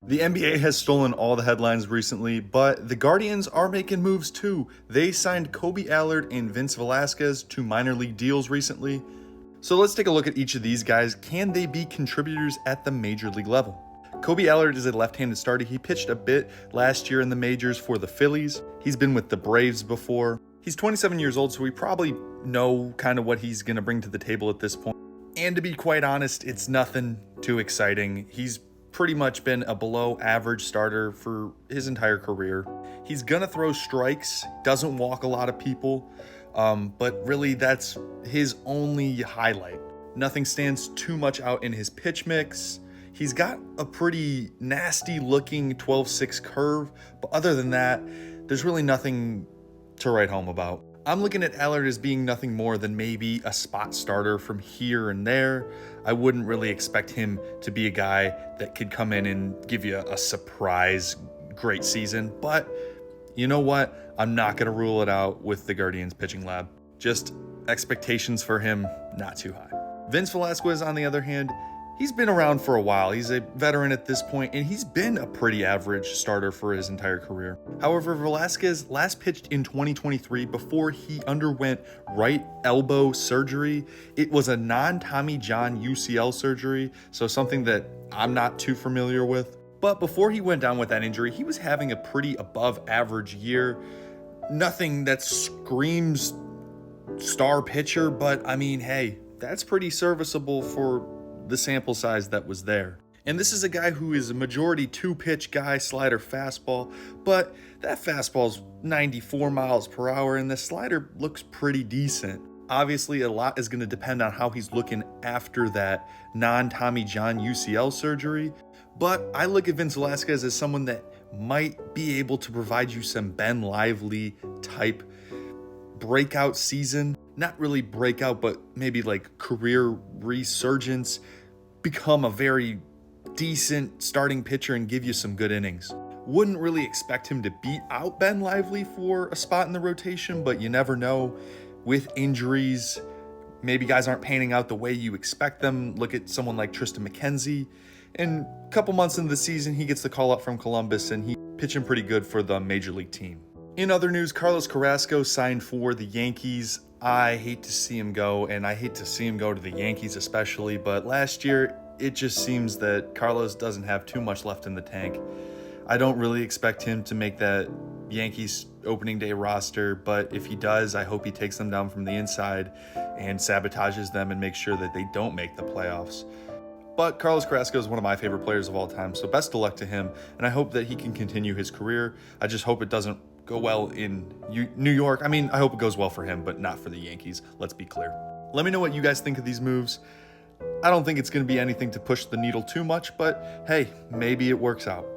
The NBA has stolen all the headlines recently, but the Guardians are making moves too. They signed Kolby Allard and Vince Velasquez to minor league deals recently. So let's take a look at each of these guys. Can they be contributors at the major league level? Kolby Allard is a left-handed starter. He pitched a bit last year in the majors for the Phillies. He's been with the Braves before. He's 27 years old, so we probably know kind of what he's going to bring to the table at this point. And to be quite honest, it's nothing too exciting. He's pretty much been a below average starter for his entire career. He's gonna throw strikes, doesn't walk a lot of people, but really that's his only highlight. Nothing stands too much out in his pitch mix. He's got a pretty nasty looking 12-6 curve, but other than that, there's really nothing to write home about. I'm looking at Allard as being nothing more than maybe a spot starter from here and there. I wouldn't really expect him to be a guy that could come in and give you a surprise great season, but you know what? I'm not going to rule it out with the Guardians pitching lab. Just expectations for him, not too high. Vince Velasquez, on the other hand, he's been around for a while. He's a veteran at this point, and he's been a pretty average starter for his entire career. However, Velasquez last pitched in 2023 before he underwent right elbow surgery. It was a non-Tommy John UCL surgery, so something that I'm not too familiar with. But before he went down with that injury, he was having a pretty above average year. Nothing that screams star pitcher, but I mean, hey, that's pretty serviceable for the sample size that was there. And this is a guy who is a majority two-pitch guy, slider, fastball, but that fastball's 94 miles per hour and the slider looks pretty decent. Obviously, a lot is going to depend on how he's looking after that non-Tommy John UCL surgery, but I look at Vince Velasquez as someone that might be able to provide you some Ben Lively type breakout season. Not really breakout, but maybe like career resurgence, become a very decent starting pitcher and give you some good innings. Wouldn't really expect him to beat out Ben Lively for a spot in the rotation, but you never know. With injuries, maybe guys aren't panning out the way you expect them. Look at someone like Tristan McKenzie. And a couple months into the season, he gets the call up from Columbus and he's pitching pretty good for the major league team. In other news, Carlos Carrasco signed for the Yankees. I hate to see him go, and I hate to see him go to the Yankees especially, but last year, it just seems that Carlos doesn't have too much left in the tank. I don't really expect him to make that Yankees opening day roster, but if he does, I hope he takes them down from the inside and sabotages them and makes sure that they don't make the playoffs. But Carlos Carrasco is one of my favorite players of all time, so best of luck to him, and I hope that he can continue his career. I just hope it doesn't go well in New York. I mean, I hope it goes well for him, but not for the Yankees. Let's be clear. Let me know what you guys think of these moves. I don't think it's going to be anything to push the needle too much, but hey, maybe it works out.